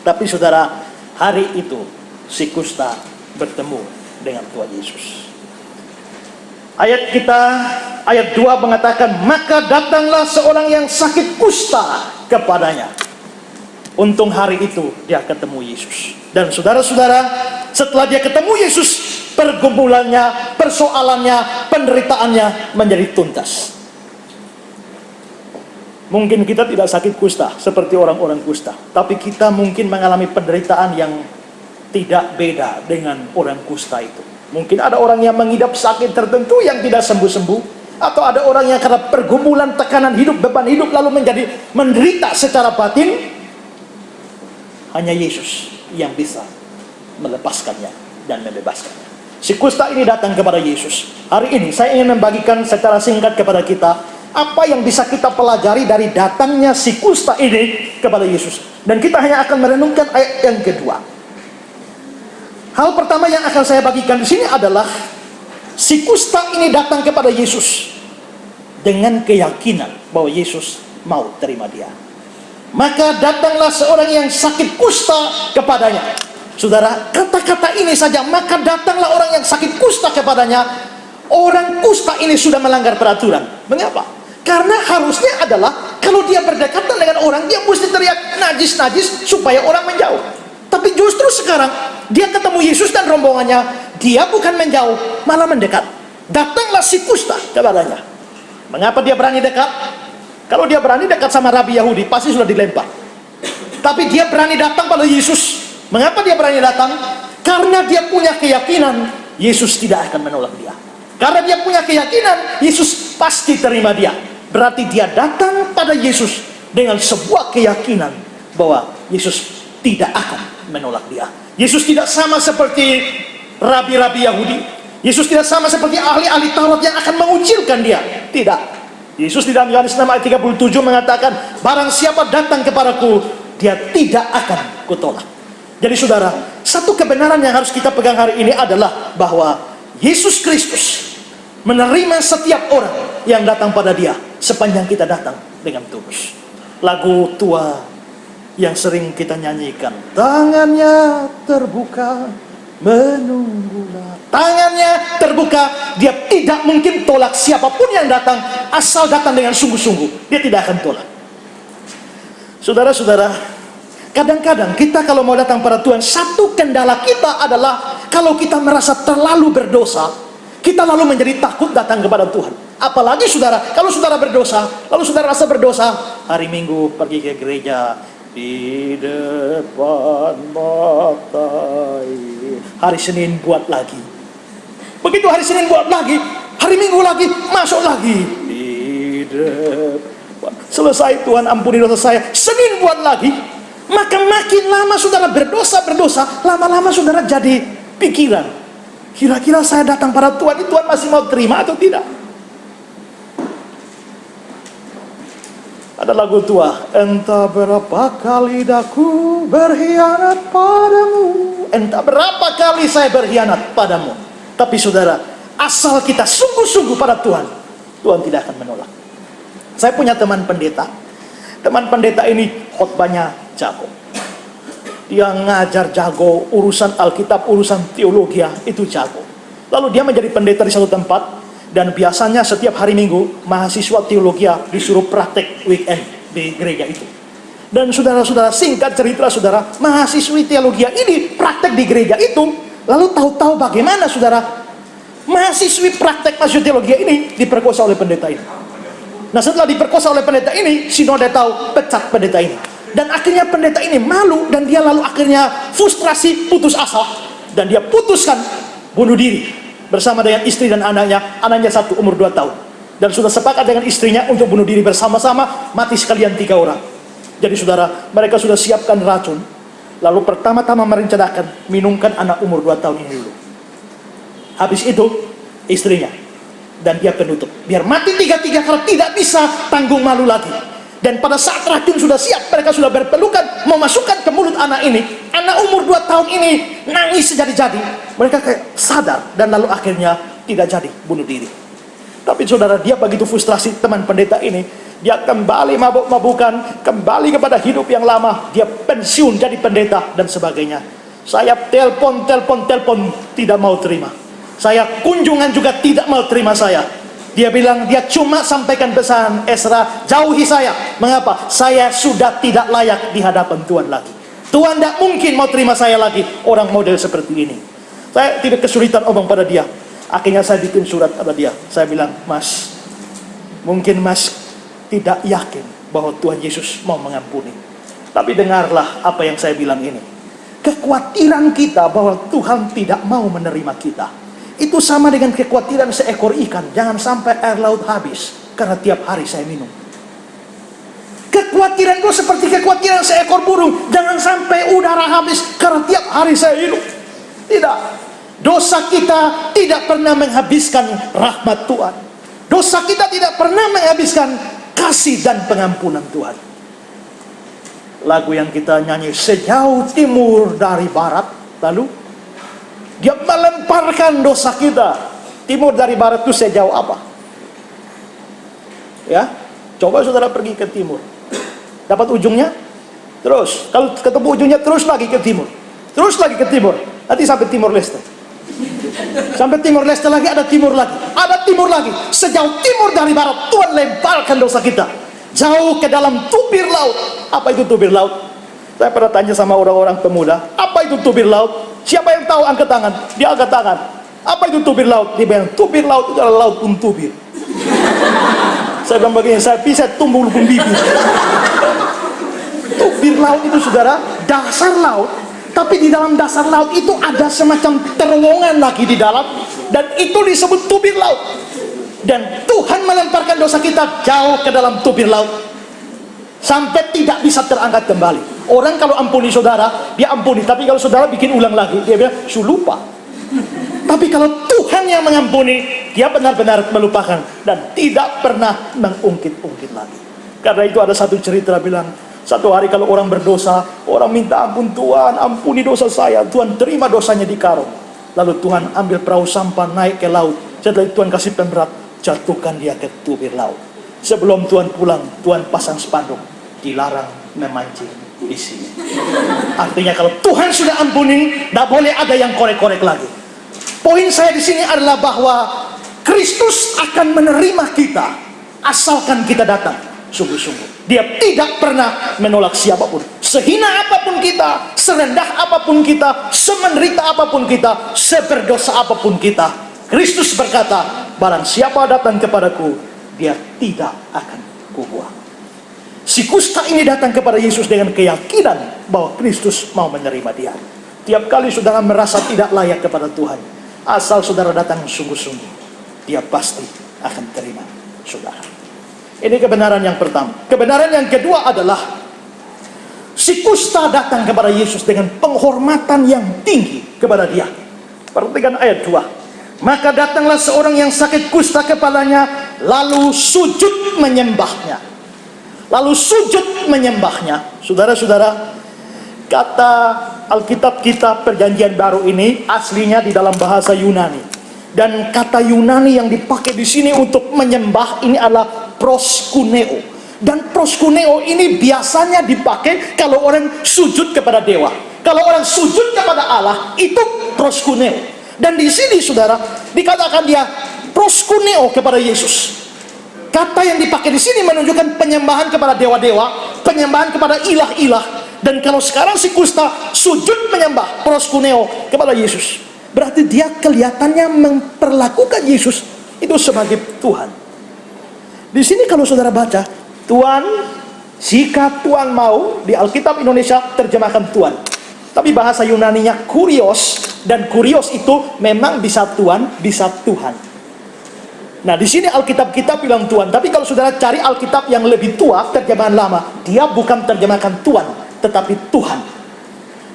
Tapi saudara, hari itu si kusta bertemu dengan Tuhan Yesus. Ayat 2 mengatakan, maka datanglah seorang yang sakit kusta kepadanya. Untung hari itu dia ketemu Yesus. Dan saudara-saudara, setelah dia ketemu Yesus, pergumulannya, persoalannya, penderitaannya menjadi tuntas. Mungkin kita tidak sakit kusta seperti orang-orang kusta, tapi kita mungkin mengalami penderitaan yang tidak beda dengan orang kusta itu. Mungkin ada orang yang mengidap sakit tertentu yang tidak sembuh-sembuh, atau ada orang yang karena pergumulan, tekanan hidup, beban hidup lalu menjadi menderita secara batin. Hanya Yesus yang bisa melepaskannya dan membebaskannya. Si kusta ini datang kepada Yesus. Hari ini saya ingin membagikan secara singkat kepada kita apa yang bisa kita pelajari dari datangnya si kusta ini kepada Yesus. Dan kita hanya akan merenungkan ayat yang kedua. Hal pertama yang akan saya bagikan di sini adalah si kusta ini datang kepada Yesus dengan keyakinan bahwa Yesus mau terima dia. Maka datanglah seorang yang sakit kusta kepadanya. Saudara, kata-kata ini saja, maka datanglah orang yang sakit kusta kepadanya. Orang kusta ini sudah melanggar peraturan. Mengapa? Karena harusnya adalah kalau dia berdekatan dengan orang, dia mesti teriak najis-najis supaya orang menjauh. Tapi justru sekarang dia ketemu Yesus dan rombongannya, dia bukan menjauh, malah mendekat. Datanglah si kusta kepadanya. Mengapa dia berani dekat? Kalau dia berani dekat sama Rabi Yahudi, pasti sudah dilempar. Tapi dia berani datang pada Yesus. Mengapa dia berani datang? Karena dia punya keyakinan Yesus tidak akan menolak dia. Karena dia punya keyakinan Yesus pasti terima dia. Berarti dia datang pada Yesus dengan sebuah keyakinan bahwa Yesus tidak akan menolak dia. Yesus tidak sama seperti rabi-rabi Yahudi. Yesus tidak sama seperti ahli-ahli Taurat yang akan mengucilkan dia. Tidak. Yesus di dalam Yohanes 6 ayat 37 mengatakan, barang siapa datang kepadaku, dia tidak akan kutolak. Jadi saudara, satu kebenaran yang harus kita pegang hari ini adalah bahwa Yesus Kristus menerima setiap orang yang datang pada dia, sepanjang kita datang dengan tulus. Lagu tua yang sering kita nyanyikan, tangannya terbuka menunggulah. Tangannya terbuka, dia tidak mungkin tolak siapapun yang datang, asal datang dengan sungguh-sungguh, dia tidak akan tolak. Saudara-saudara, kadang-kadang kita kalau mau datang pada Tuhan, satu kendala kita adalah kalau kita merasa terlalu berdosa, kita lalu menjadi takut datang kepada Tuhan. Apalagi saudara, kalau saudara berdosa, lalu saudara rasa berdosa, hari Minggu pergi ke gereja, di depan mata ini, hari Senin buat lagi. Begitu hari Senin buat lagi, hari Minggu lagi, masuk lagi. Di depan. Selesai, Tuhan ampuni dosa saya, Senin buat lagi. Maka makin lama saudara berdosa, lama-lama saudara jadi pikiran, kira-kira saya datang pada Tuhan, Tuhan masih mau terima atau tidak? Ada lagu tua, entah berapa kali daku berkhianat padamu, entah berapa kali saya berkhianat padamu. Tapi saudara, asal kita sungguh-sungguh pada Tuhan, Tuhan tidak akan menolak. Saya punya teman pendeta. Teman pendeta ini khotbahnya jago. Dia ngajar jago, urusan Alkitab, urusan teologi itu jago. Lalu dia menjadi pendeta di satu tempat. Dan biasanya setiap hari Minggu mahasiswa teologi disuruh praktek weekend di gereja itu. Dan saudara-saudara, singkat cerita saudara, mahasiswi teologi ini praktek di gereja itu. Lalu tahu-tahu bagaimana saudara, mahasiswi praktek mahasiswa teologi ini diperkosa oleh pendeta ini. Nah setelah diperkosa oleh pendeta ini, sinode tahu, pecat pendeta ini. Dan akhirnya pendeta ini malu, dan dia lalu akhirnya frustrasi, putus asa. Dan dia putuskan bunuh diri bersama dengan istri dan anaknya satu umur 2 tahun. Dan sudah sepakat dengan istrinya untuk bunuh diri bersama-sama, mati sekalian 3 orang. Jadi saudara, mereka sudah siapkan racun. Lalu pertama-tama merencanakan minumkan anak umur 2 tahun ini dulu. Habis itu istrinya, dan dia penutup, biar mati 3-3 kalau tidak bisa tanggung malu lagi. Dan pada saat racun sudah siap, mereka sudah berpelukan mau masukkan ke mulut anak ini. Anak umur 2 tahun ini nangis sejadi-jadi. Mereka kayak sadar, dan lalu akhirnya tidak jadi bunuh diri. Tapi saudara, dia begitu frustrasi, teman pendeta ini, dia kembali mabuk-mabukan, kembali kepada hidup yang lama, dia pensiun jadi pendeta dan sebagainya. Saya telepon, tidak mau terima. Saya kunjungan juga tidak mau terima saya. Dia bilang, dia cuma sampaikan pesan, Ezra, jauhi saya. Mengapa? Saya sudah tidak layak di hadapan Tuhan lagi. Tuhan tidak mungkin mau terima saya lagi, orang model seperti ini. Saya tidak kesulitan omong pada dia. Akhirnya saya bikin surat pada dia. Saya bilang, Mas, mungkin Mas tidak yakin bahwa Tuhan Yesus mau mengampuni. Tapi dengarlah apa yang saya bilang ini. Kekhawatiran kita bahwa Tuhan tidak mau menerima kita, itu sama dengan kekhawatiran seekor ikan. Jangan sampai air laut habis, karena tiap hari saya minum. Kekhawatiran itu seperti kekhawatiran seekor burung. Jangan sampai udara habis, karena tiap hari saya hidup. Tidak. Dosa kita tidak pernah menghabiskan rahmat Tuhan. Dosa kita tidak pernah menghabiskan kasih dan pengampunan Tuhan. Lagu yang kita nyanyi, sejauh timur dari barat, lalu dia melemparkan dosa kita. Timur dari barat itu sejauh apa? Ya, coba saudara pergi ke timur, dapat ujungnya, terus kalau ketemu ujungnya terus lagi ke timur, terus lagi ke timur, nanti sampai Timur Leste. Sampai Timur Leste lagi, ada timur lagi, ada timur lagi. Sejauh timur dari barat, Tuhan lemparkan dosa kita jauh ke dalam tubir laut. Apa itu tubir laut? Saya pernah tanya sama orang-orang pemuda, apa itu tubir laut? Siapa yang tahu angkat tangan? Dia angkat tangan. Apa itu tubir laut? Dia bilang, tubir laut itu adalah laut untubir. Saya bilang begini, saya bisa tumbuh lubung bibir. Tubir laut itu saudara, dasar laut. Tapi di dalam dasar laut itu ada semacam terowongan lagi di dalam, dan itu disebut tubir laut. Dan Tuhan melemparkan dosa kita jauh ke dalam tubir laut sampai tidak bisa terangkat kembali. Orang kalau ampuni saudara, dia ampuni. Tapi kalau saudara bikin ulang lagi, dia bilang, "Su lupa." Tapi kalau Tuhan yang mengampuni, dia benar-benar melupakan dan tidak pernah mengungkit-ungkit lagi. Karena itu ada satu cerita bilang, satu hari kalau orang berdosa, orang minta ampun, Tuhan ampuni dosa saya. Tuhan terima dosanya di karung. Lalu Tuhan ambil perahu sampah naik ke laut. Setelah itu Tuhan kasih pemberat, jatuhkan dia ke tubir laut. Sebelum Tuhan pulang, Tuhan pasang spanduk, dilarang memancing di sini. Artinya kalau Tuhan sudah ampuni, tidak boleh ada yang korek-korek lagi. Poin saya di sini adalah bahwa Kristus akan menerima kita asalkan kita datang sungguh-sungguh. Dia tidak pernah menolak siapapun. Sehina apapun kita, serendah apapun kita, semenderita apapun kita, seberdosa apapun kita, Kristus berkata, barang siapa datang kepadaku, dia tidak akan kubuang. Si kusta ini datang kepada Yesus dengan keyakinan bahwa Kristus mau menerima dia. Tiap kali saudara merasa tidak layak kepada Tuhan, asal saudara datang sungguh-sungguh, dia pasti akan terima saudara. Ini kebenaran yang pertama. Kebenaran yang kedua adalah si kusta datang kepada Yesus dengan penghormatan yang tinggi kepada dia. Perhatikan ayat 2. Maka datanglah seorang yang sakit kusta kepalanya, lalu sujud menyembahnya. Lalu sujud menyembahnya. Saudara-saudara, kata Alkitab kita Perjanjian Baru ini aslinya di dalam bahasa Yunani. Dan kata Yunani yang dipakai di sini untuk menyembah ini adalah proskuneo. Dan proskuneo ini biasanya dipakai kalau orang sujud kepada dewa. Kalau orang sujud kepada Allah, itu proskuneo. Dan di sini saudara dikatakan dia proskuneo kepada Yesus. Kata yang dipakai di sini menunjukkan penyembahan kepada dewa-dewa, penyembahan kepada ilah-ilah. Dan kalau sekarang si kusta sujud menyembah proskuneo kepada Yesus, berarti dia kelihatannya memperlakukan Yesus itu sebagai Tuhan. Di sini kalau saudara baca, Tuhan, jika Tuhan mau, di Alkitab Indonesia terjemahkan Tuhan. Tapi bahasa Yunaninya kurios, dan kurios itu memang bisa Tuhan, bisa Tuhan. Nah, di sini Alkitab kita bilang Tuhan, tapi kalau saudara cari Alkitab yang lebih tua, terjemahan lama, dia bukan terjemahkan Tuhan, tetapi Tuhan.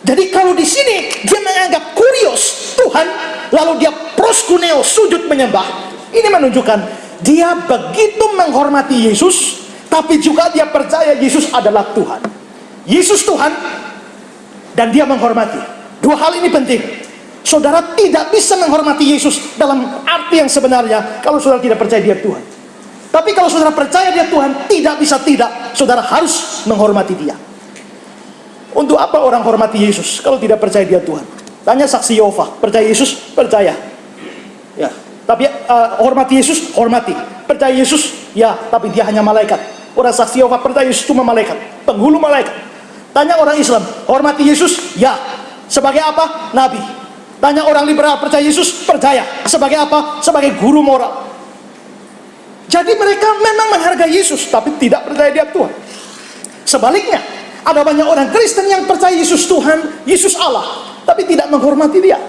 Jadi kalau di sini dia menganggap kurios Tuhan, lalu dia proskuneo sujud menyembah. Ini menunjukkan dia begitu menghormati Yesus, tapi juga dia percaya Yesus adalah Tuhan. Yesus Tuhan, dan dia menghormati. Dua hal ini penting. Saudara tidak bisa menghormati Yesus dalam arti yang sebenarnya kalau saudara tidak percaya dia Tuhan. Tapi kalau saudara percaya dia Tuhan, tidak bisa tidak, saudara harus menghormati dia. Untuk apa orang hormati Yesus kalau tidak percaya dia Tuhan? Tanya saksi Yehova, percaya Yesus? Percaya. Ya, tapi hormati Yesus? Hormati. Percaya Yesus? Ya, tapi dia hanya malaikat. Orang saksi Yehova percaya Yesus cuma malaikat, penghulu malaikat. Tanya orang Islam, hormati Yesus? Ya. Sebagai apa? Nabi. Tanya orang liberal, percaya Yesus? Percaya. Sebagai apa? Sebagai guru moral. Jadi mereka memang menghargai Yesus, tapi tidak percaya dia Tuhan. Sebaliknya, ada banyak orang Kristen yang percaya Yesus Tuhan, Yesus Allah, tapi tidak menghormati dia.